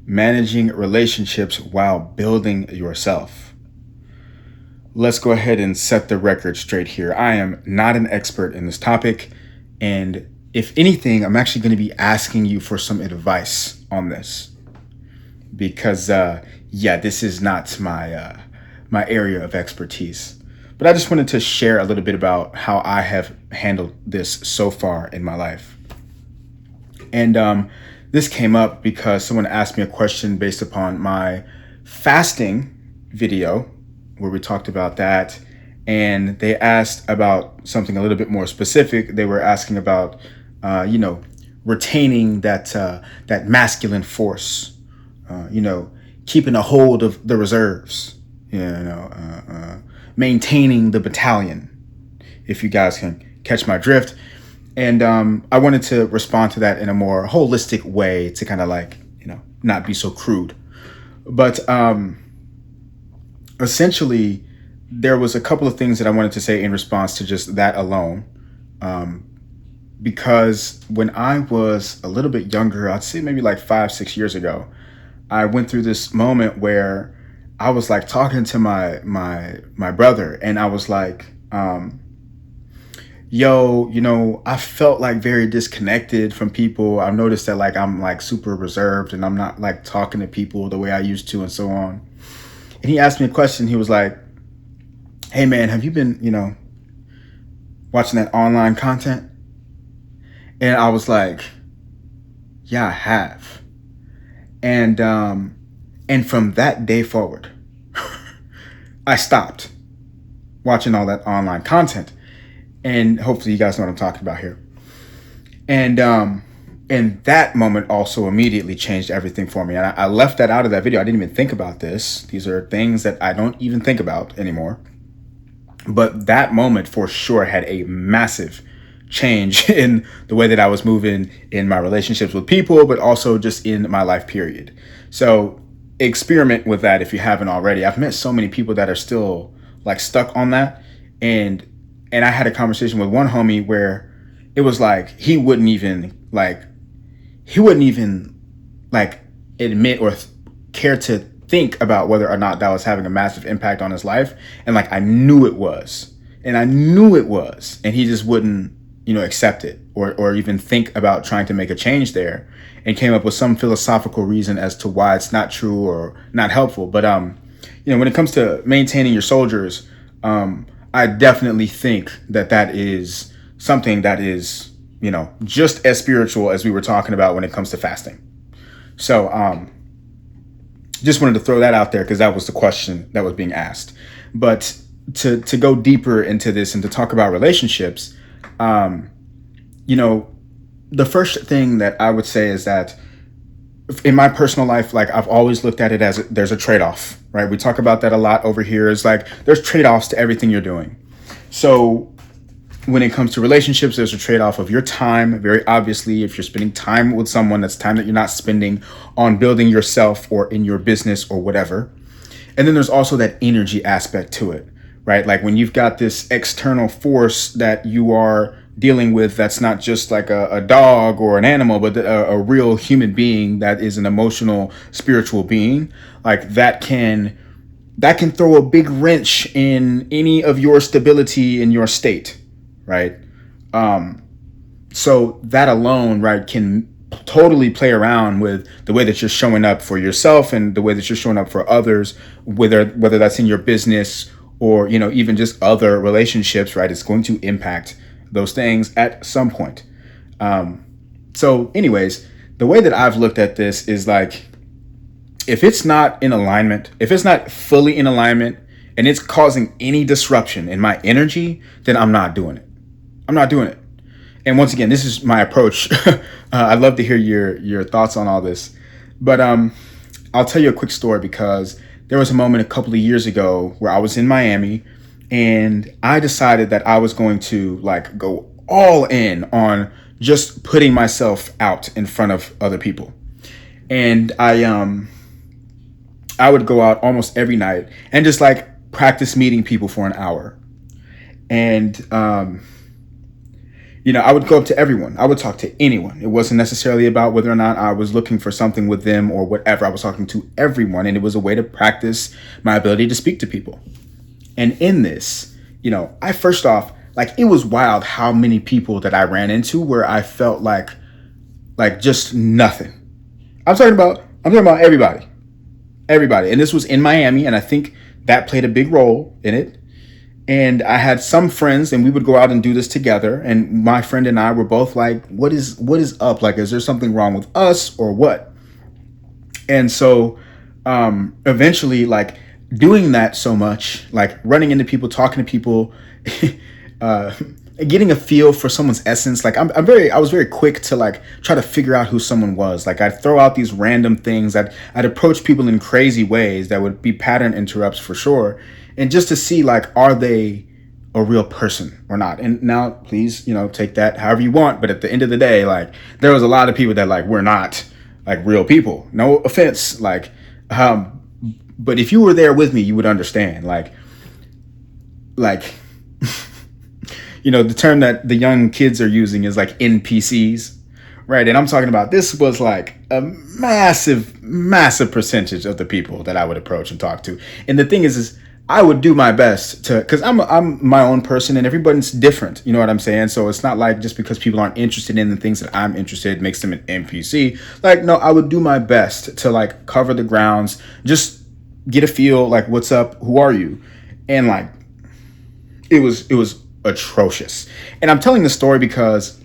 managing relationships while building yourself. Let's go ahead and set the record straight here. I am not an expert in this topic, and if anything, I'm actually going to be asking you for some advice on this because, this is not my area of expertise. But I just wanted to share a little bit about how I have handled this so far in my life. And this came up because someone asked me a question based upon my fasting video where we talked about that. And they asked about something a little bit more specific. They were asking about, retaining that masculine force, keeping a hold of the reserves, maintaining the battalion, if you guys can catch my drift. And I wanted to respond to that in a more holistic way to kind of not be so crude. But essentially, there was a couple of things that I wanted to say in response to just that alone. Because when I was a little bit younger, I'd say maybe like 5-6 years ago, I went through this moment where I was like talking to my brother, and I was like, I felt like very disconnected from people. I've noticed that I'm like super reserved and I'm not like talking to people the way I used to and so on. And he asked me a question. He was like, hey man, have you been, watching that online content? And I was like, yeah, I have. And from that day forward, I stopped watching all that online content. And hopefully you guys know what I'm talking about here. And that moment also immediately changed everything for me. And I left that out of that video. I didn't even think about this. These are things that I don't even think about anymore. But that moment for sure had a massive change in the way that I was moving in my relationships with people, but also just in my life period. So experiment with that if you haven't already. I've met so many people that are still like stuck on that. And I had a conversation with one homie where it was like he wouldn't even admit or care to think about whether or not that was having a massive impact on his life. And like I knew it was. And he just wouldn't, accept it or even think about trying to make a change there, and came up with some philosophical reason as to why it's not true or not helpful. But when it comes to maintaining your soldiers, I definitely think that is something that is, just as spiritual as we were talking about when it comes to fasting. So just wanted to throw that out there because that was the question that was being asked. But to go deeper into this and to talk about relationships, the first thing that I would say is that in my personal life, like I've always looked at it as there's a trade-off, right? We talk about that a lot over here. It's like there's trade-offs to everything you're doing. So when it comes to relationships, there's a trade-off of your time. Very obviously, if you're spending time with someone, that's time that you're not spending on building yourself or in your business or whatever. And then there's also that energy aspect to it, right? Like when you've got this external force that you are dealing with, that's not just like a dog or an animal, but a real human being that is an emotional, spiritual being, like that can throw a big wrench in any of your stability in your state, right? So that alone, right, can totally play around with the way that you're showing up for yourself and the way that you're showing up for others, whether that's in your business or, even just other relationships, right? It's going to impact those things at some point. So anyways, the way that I've looked at this is like, if it's not in alignment, if it's not fully in alignment and it's causing any disruption in my energy, then I'm not doing it. And once again, this is my approach. I'd love to hear your thoughts on all this. But I'll tell you a quick story because there was a moment a couple of years ago where I was in Miami and I decided that I was going to like go all in on just putting myself out in front of other people. And I would go out almost every night and just like practice meeting people for an hour. And I would go up to everyone. I would talk to anyone. It wasn't necessarily about whether or not I was looking for something with them or whatever. I was talking to everyone, and it was a way to practice my ability to speak to people. And in this, I first off, like, it was wild how many people that I ran into where I felt like just nothing. I'm talking about everybody. And this was in Miami, and I think that played a big role in it. And I had some friends, and we would go out and do this together. And my friend and I were both like, what is up? Like, is there something wrong with us or what? And so eventually, like, doing that so much, like running into people, talking to people, getting a feel for someone's essence. Like, I was very quick to like try to figure out who someone was. Like, I'd throw out these random things. I'd approach people in crazy ways that would be pattern interrupts for sure. And just to see, like, are they a real person or not? And now, please, take that however you want. But at the end of the day, like, there was a lot of people that like were not like real people. No offense, like, but if you were there with me, you would understand. Like, the term that the young kids are using is like NPCs, right? And I'm talking about, this was like a massive, massive percentage of the people that I would approach and talk to. And the thing is I would do my best to, because I'm my own person and everybody's different. You know what I'm saying? So it's not like just because people aren't interested in the things that I'm interested in makes them an NPC. Like, no, I would do my best to like cover the grounds, just get a feel, like, what's up? Who are you? And like, it was atrocious. And I'm telling the story because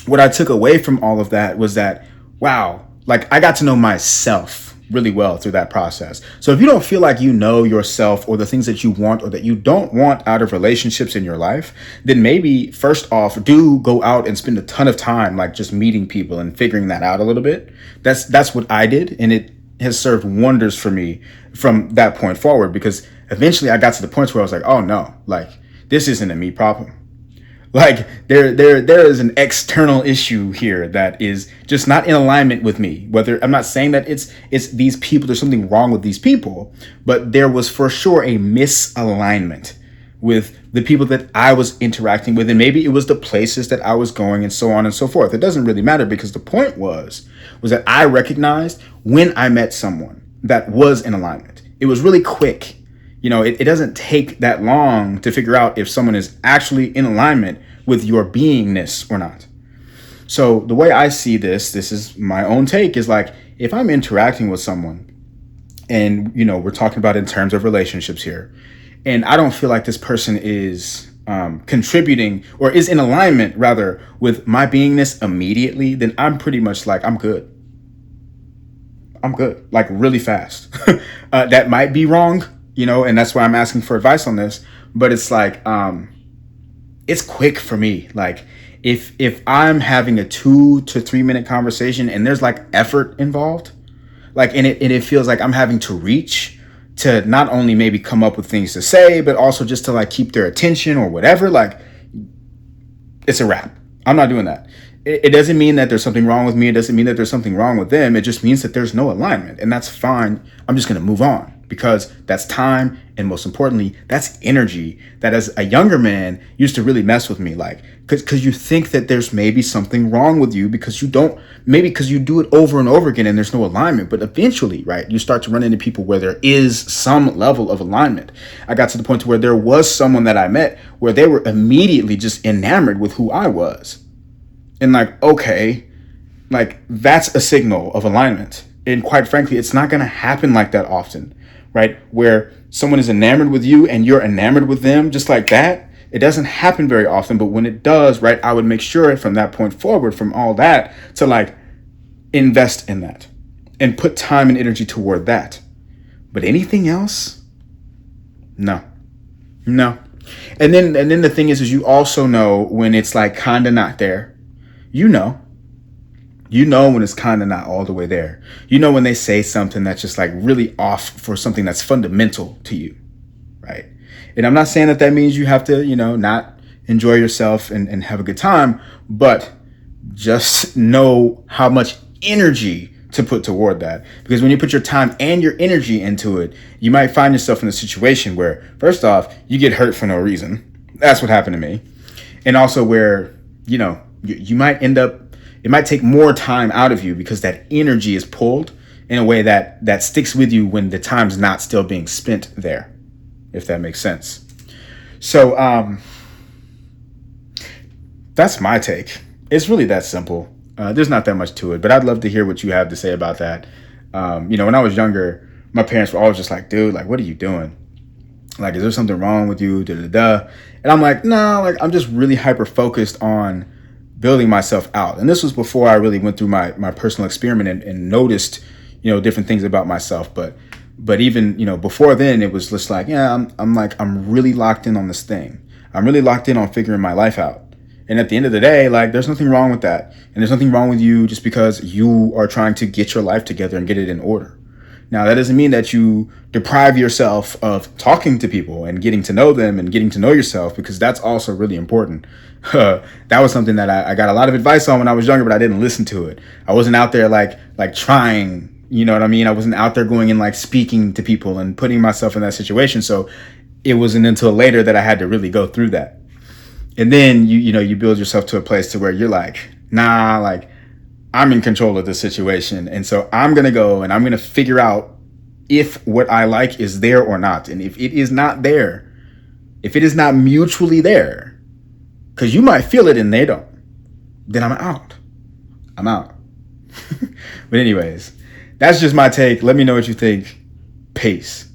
what I took away from all of that was that, wow, like, I got to know myself really well through that process. So if you don't feel like you know yourself or the things that you want or that you don't want out of relationships in your life, then maybe first off, do go out and spend a ton of time like just meeting people and figuring that out a little bit. That's what I did, and it has served wonders for me from that point forward, because eventually I got to the point where I was like, oh no, like, this isn't a me problem. Like, there is an external issue here that is just not in alignment with me. Whether, I'm not saying that it's these people, there's something wrong with these people, but there was for sure a misalignment with the people that I was interacting with, and maybe it was the places that I was going, and so on and so forth. It doesn't really matter, because the point was that I recognized when I met someone that was in alignment. It was really quick. It doesn't take that long to figure out if someone is actually in alignment with your beingness or not. So the way I see this is my own take, is like, if I'm interacting with someone and, we're talking about in terms of relationships here, and I don't feel like this person is contributing or is in alignment rather with my beingness immediately, then I'm pretty much like, I'm good, like, really fast. That might be wrong. And that's why I'm asking for advice on this. But it's like, it's quick for me. Like, if I'm having a 2 to 3 minute conversation and there's like effort involved, like, and it feels like I'm having to reach to not only maybe come up with things to say, but also just to like keep their attention or whatever, like, it's a wrap. I'm not doing that. It doesn't mean that there's something wrong with me. It doesn't mean that there's something wrong with them. It just means that there's no alignment, and that's fine. I'm just going to move on, because that's time. And most importantly, that's energy that as a younger man used to really mess with me. Like, because you think that there's maybe something wrong with you because you do it over and over again and there's no alignment. But eventually, right, you start to run into people where there is some level of alignment. I got to the point where there was someone that I met where they were immediately just enamored with who I was. And like, okay, like, that's a signal of alignment. And quite frankly, it's not going to happen like that often, right? Where someone is enamored with you and you're enamored with them just like that. It doesn't happen very often, but when it does, right, I would make sure from that point forward, from all that, to like invest in that and put time and energy toward that. But anything else? No. And then the thing is you also know when it's like kind of not there. You know when it's kind of not all the way there. When they say something that's just like really off for something that's fundamental to you, right? And I'm not saying that means you have to, not enjoy yourself and have a good time, but just know how much energy to put toward that. Because when you put your time and your energy into it, you might find yourself in a situation where, first off, you get hurt for no reason. That's what happened to me. And also where you might end up, it might take more time out of you because that energy is pulled in a way that sticks with you when the time's not still being spent there, if that makes sense. So that's my take. It's really that simple. There's not that much to it, but I'd love to hear what you have to say about that. When I was younger, my parents were always just like, dude, like, what are you doing? Like, is there something wrong with you? Da, da, da. And I'm like, no, like, I'm just really hyper focused on building myself out. And this was before I really went through my personal experiment and noticed, different things about myself. But even, before then, it was just like, yeah, I'm really locked in on this thing. I'm really locked in on figuring my life out. And at the end of the day, like, there's nothing wrong with that. And there's nothing wrong with you just because you are trying to get your life together and get it in order. Now, that doesn't mean that you deprive yourself of talking to people and getting to know them and getting to know yourself, because that's also really important. That was something that I got a lot of advice on when I was younger, but I didn't listen to it. I wasn't out there like trying, you know what I mean? I wasn't out there going and like speaking to people and putting myself in that situation. So it wasn't until later that I had to really go through that. And then you build yourself to a place to where you're like, nah, like, I'm in control of the situation. And so I'm going to go and I'm going to figure out if what I like is there or not. And if it is not there, if it is not mutually there, because you might feel it and they don't, then I'm out. I'm out. But anyways, that's just my take. Let me know what you think. Peace.